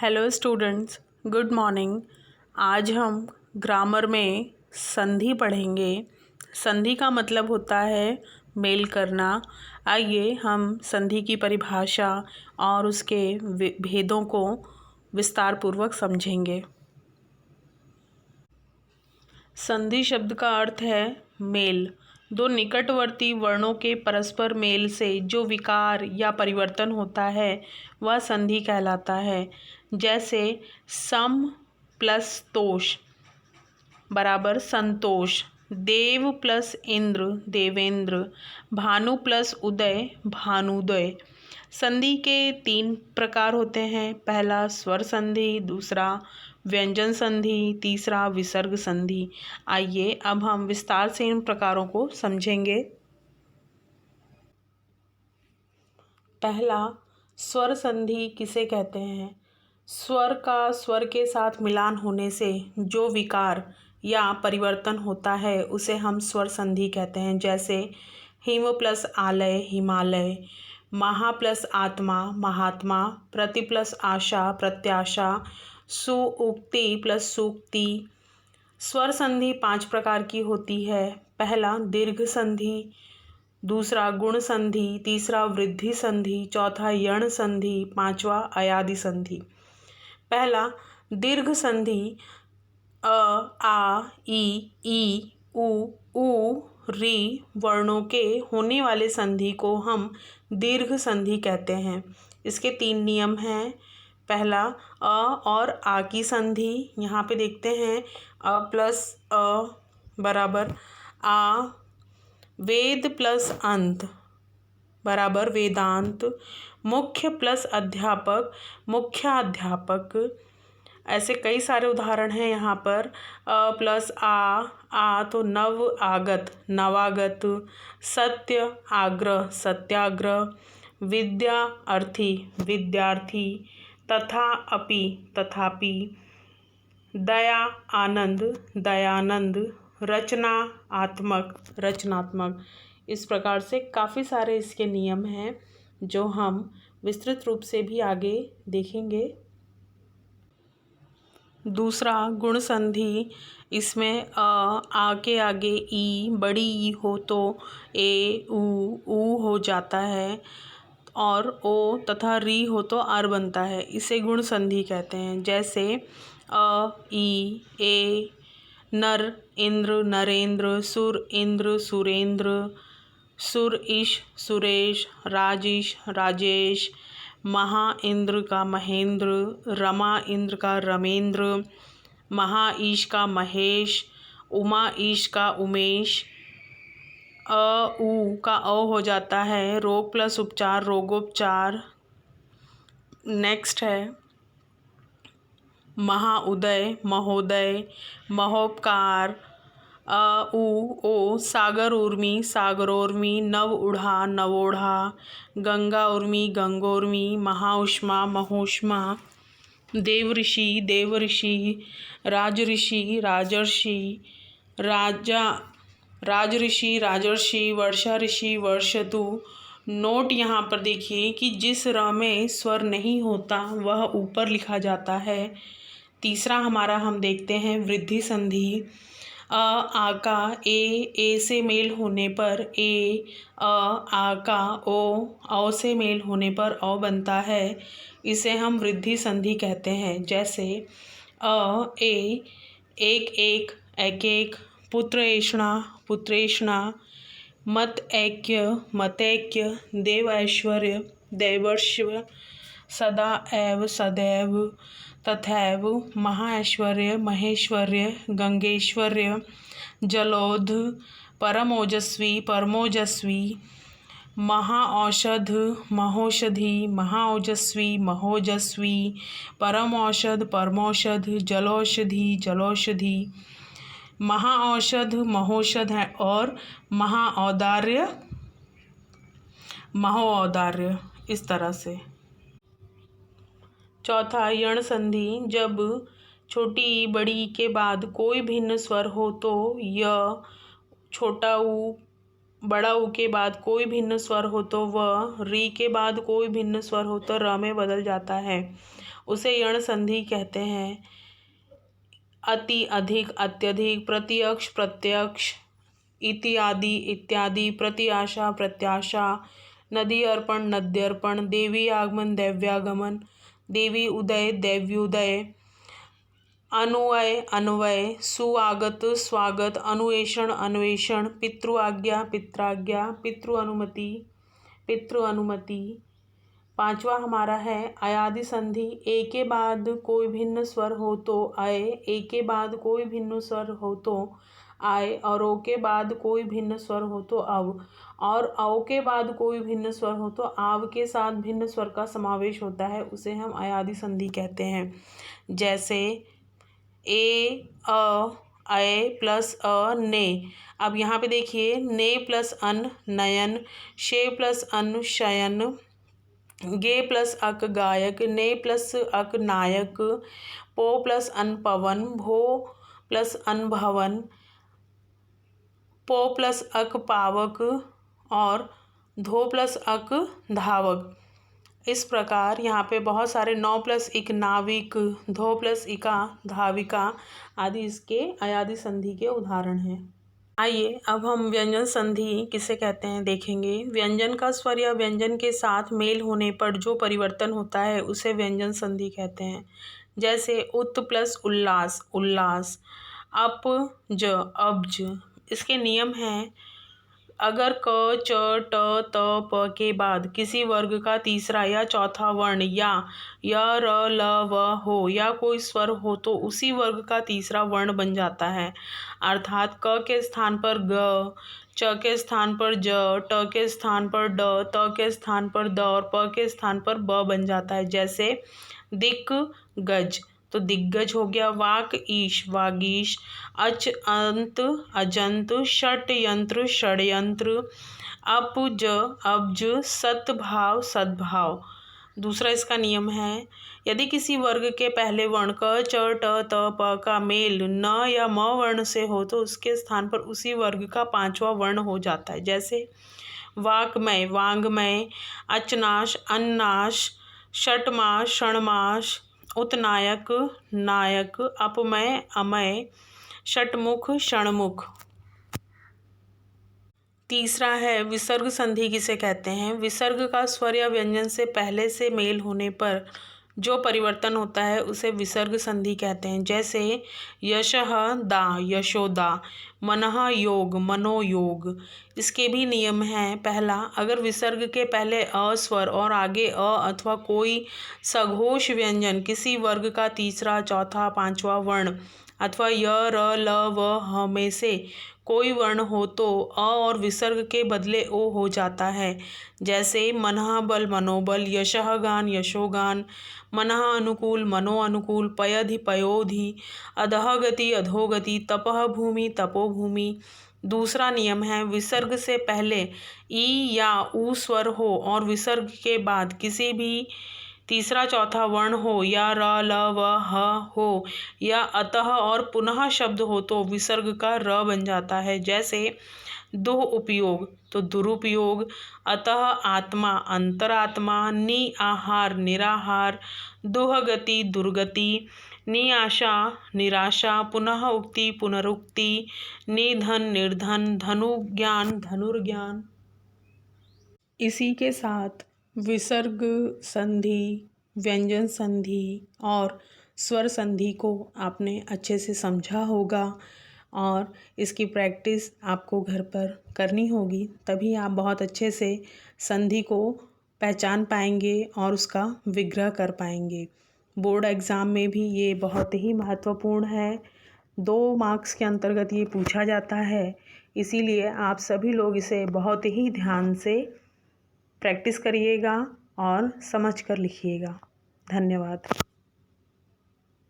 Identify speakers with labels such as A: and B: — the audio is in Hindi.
A: Hello students, good morning. आज हम ग्रामर में संधि पढ़ेंगे। संधि का मतलब होता है मेल करना। आइए हम संधि की परिभाषा और उसके भेदों को विस्तार पूर्वक समझेंगे। संधि शब्द का अर्थ है मेल। दो निकटवर्ती वर्णों के परस्पर मेल से जो विकार या परिवर्तन होता है वह संधि कहलाता है। जैसे सम प्लस तोष बराबर संतोष, देव प्लस इंद्र देवेंद्र, भानु प्लस उदय भानुदय। संधि के 3 प्रकार होते हैं। पहला स्वर संधि, दूसरा व्यंजन संधि, तीसरा विसर्ग संधि। आइए अब हम विस्तार से इन प्रकारों को समझेंगे। पहला, स्वर संधि किसे कहते हैं? स्वर का स्वर के साथ मिलान होने से जो विकार या परिवर्तन होता है उसे हम स्वर संधि कहते हैं। जैसे हिम प्लस आलय हिमालय, महा प्लस आत्मा महात्मा, प्रति प्लस आशा प्रत्याशा, सुउक्ति प्लस सूक्ति। स्वर संधि 5 प्रकार की होती है। पहला दीर्घ संधि, दूसरा गुण संधि, तीसरा वृद्धि संधि, चौथा यण संधि, पांचवा अयादि संधि। पहला दीर्घ संधि अ, आ, ई, उ, री वर्णों के होने वाले संधि को हम दीर्घ संधि कहते हैं। इसके 3 नियम हैं। पहला अ और आ की संधि, यहाँ पे देखते हैं अ प्लस अ बराबर आ, वेद प्लस अंत बराबर वेदांत, मुख्य प्लस अध्यापक मुख्याध्यापक। ऐसे कई सारे उदाहरण हैं यहाँ पर। अ प्लस आ तो नव आगत नवागत, सत्य आग्रह सत्याग्रह, विद्या अर्थी विद्यार्थी, तथा अपि तथापि, दया आनंद दयानंद, रचना आत्मक रचनात्मक। इस प्रकार से काफ़ी सारे इसके नियम हैं जो हम विस्तृत रूप से भी आगे देखेंगे। दूसरा गुण संधि, इसमें आ के आगे ई बड़ी ई हो तो ए ऊ हो जाता है और ओ तथा री हो तो आर बनता है। इसे गुण संधि कहते हैं। जैसे अ ई ए, नर इंद्र नरेंद्र, सुर इंद्र सुरेंद्र, सुर ईश सुरेश, राजेश राजेश, महा इंद्र का महेंद्र, रमा इंद्र का रमेंद्र, महा ईश का महेश, उमा ईश का उमेश। उ का अ हो जाता है, रोग प्लस उपचार रोगोपचार। नेक्स्ट है महाउदय महोदय महोपकार। ओ सागर उर्मी सागरोर्मी, नव उढ़ा नवोढ़ा, गंगा उर्मी गंगोर्मी, महाउष्मा महोष्मा, देव ऋषि देवऋषि, राजऋषि राजर्षि, राजऋषि राजर्षि, वर्षा ऋषि वर्षतु। नोट यहाँ पर देखिए कि जिस र में स्वर नहीं होता वह ऊपर लिखा जाता है। तीसरा हमारा हम देखते हैं वृद्धि संधि। आ का ए से मेल होने पर ए, आ का ओ से मेल होने पर औ बनता है। इसे हम वृद्धि संधि कहते हैं। जैसे ए एक एक, पुत्र ऐषणा पुत्रेषणा, मत ऐक्य, देव ऐश्वर्य दैवर्ष्य, सदा एव सदैव, तथैव, महाऐश्वर्य महेश्वर्य गंगेश्वर्य, जलोध परमोजस्वी परमोजस्वी, महाऔषध महोषधि महाओजस्वी महोजस्वी, परमौषध परमौषध, जलौषधि जलौषधि। महाऔषध महोषध है और महाऔदार्य महोऔदार्य। इस तरह से। चौथा यण संधि, जब छोटी ई बड़ी ई के बाद कोई भिन्न स्वर हो तो य, छोटा ऊ बड़ा ऊ के बाद कोई भिन्न स्वर हो तो व, री के बाद कोई भिन्न स्वर हो तो र में बदल जाता है। उसे यण संधि कहते हैं। अति, अधिक, अत्यधिक, प्रत्यक्ष, प्रत्यक्ष, इत्यादि, इत्यादि, प्रत्याशा, प्रत्याशा, नदी अर्पण, नद्यर्पण, देवी आगमन, दैव्यागमन, देवी उदय, दैव्योदय, अनुअय, अन्वय, सुआगत, स्वागत, अनुएषण, अन्वेषण, पितृ आज्ञा, पित्राज्ञा, पितृ अनुमति, पितृ अनुमति। पांचवा हमारा है अयादि संधि। ए के बाद कोई भिन्न स्वर हो तो अय, ए के बाद कोई भिन्न स्वर हो तो आय, और ओ के बाद कोई भिन्न स्वर हो तो अव, और औ के बाद कोई भिन्न स्वर हो तो आव के साथ भिन्न स्वर का समावेश होता है, उसे हम अयादि संधि कहते हैं। जैसे ए, अ, अय प्लस अ, ने। अब यहाँ पे देखिए, ने प्लस अन, नयन, शे प्लस अन, शयन, गे प्लस अक, गायक, ने प्लस अक, नायक, पो प्लस अन, पवन, भो प्लस अन, भवन, पो प्लस अक, पावक, और धो प्लस अक, धावक। इस प्रकार यहाँ पे बहुत सारे 9 प्लस इक, नाविक, धो प्लस इका, धाविका आदि इसके अयादि संधि के उदाहरण हैं। आइए अब हम व्यंजन संधि किसे कहते हैं देखेंगे। व्यंजन का स्वर या व्यंजन के साथ मेल होने पर जो परिवर्तन होता है उसे व्यंजन संधि कहते हैं। जैसे उत प्लस उल्लास, उल्लास, अप ज, अब्ज। इसके नियम हैं, अगर क, च, ट, त, प के बाद किसी वर्ग का तीसरा या चौथा वर्ण या य, र, ल, व हो या कोई स्वर हो तो उसी वर्ग का तीसरा वर्ण बन जाता है। अर्थात क के स्थान पर ग, च के स्थान पर ज, ट के स्थान पर ड, त के स्थान पर द और प के स्थान पर ब बन जाता है। जैसे दिक्, गज, तो दिग्गज हो गया। वाक, ईश, वागीश, अच, अंत, अजंत, षट यंत्र, षड्यंत्र, अप ज, अब्ज, सद्भाव, सद्भाव। दूसरा इसका नियम है, यदि किसी वर्ग के पहले वर्ण क, च, ट, त, प का मेल न या म वर्ण से हो तो उसके स्थान पर उसी वर्ग का पांचवा वर्ण हो जाता है। जैसे वाक्मय, वांग्मय, अचनाश, अन्नाश, षटमाश, षणमाश, उत्नायक, नायक, अपमय, अमय, षटमुख, षणमुख। तीसरा है विसर्ग संधि किसे कहते हैं। विसर्ग का स्वर या व्यंजन से पहले से मेल होने पर जो परिवर्तन होता है उसे विसर्ग संधि कहते हैं। जैसे यशः, दा, यशोदा, मनः, योग, मनोयोग। इसके भी नियम हैं। पहला, अगर विसर्ग के पहले अ स्वर और आगे अ अथवा कोई सघोष व्यंजन किसी वर्ग का तीसरा, चौथा, पांचवा वर्ण अथवा य, र, ल, व, ह में से कोई वर्ण हो तो अ और विसर्ग के बदले ओ हो जाता है। जैसे मनः बल, मनोबल, यशः गान, यशोगान, मनः अनुकूल, मनो अनुकूल, पयधि, पयोधि, अधः गति, अधोगति, तपः भूमि, तपोभूमि। दूसरा नियम है, विसर्ग से पहले ई या ऊ स्वर हो और विसर्ग के बाद किसी भी तीसरा, चौथा वर्ण हो या र, ल, व, ह हो या अतः और पुनः शब्द हो तो विसर्ग का र बन जाता है। जैसे दुह उपयोग, तो दुरुपयोग, अतः आत्मा, अंतरात्मा, नि आहार, निराहार, दुह गति, दुर्गति, नि आशा, निराशा, पुनः उक्ति, पुनरुक्ति, निधन, निर्धन, धनु ज्ञान, धनुर्ज्ञान। इसी के साथ विसर्ग संधि, व्यंजन संधि और स्वर संधि को आपने अच्छे से समझा होगा और इसकी प्रैक्टिस आपको घर पर करनी होगी, तभी आप बहुत अच्छे से संधि को पहचान पाएंगे और उसका विग्रह कर पाएंगे। बोर्ड एग्ज़ाम में भी ये बहुत ही महत्वपूर्ण है। 2 मार्क्स के अंतर्गत ये पूछा जाता है, इसीलिए आप सभी लोग इसे बहुत ही ध्यान से प्रैक्टिस करिएगा और समझ कर लिखिएगा। धन्यवाद।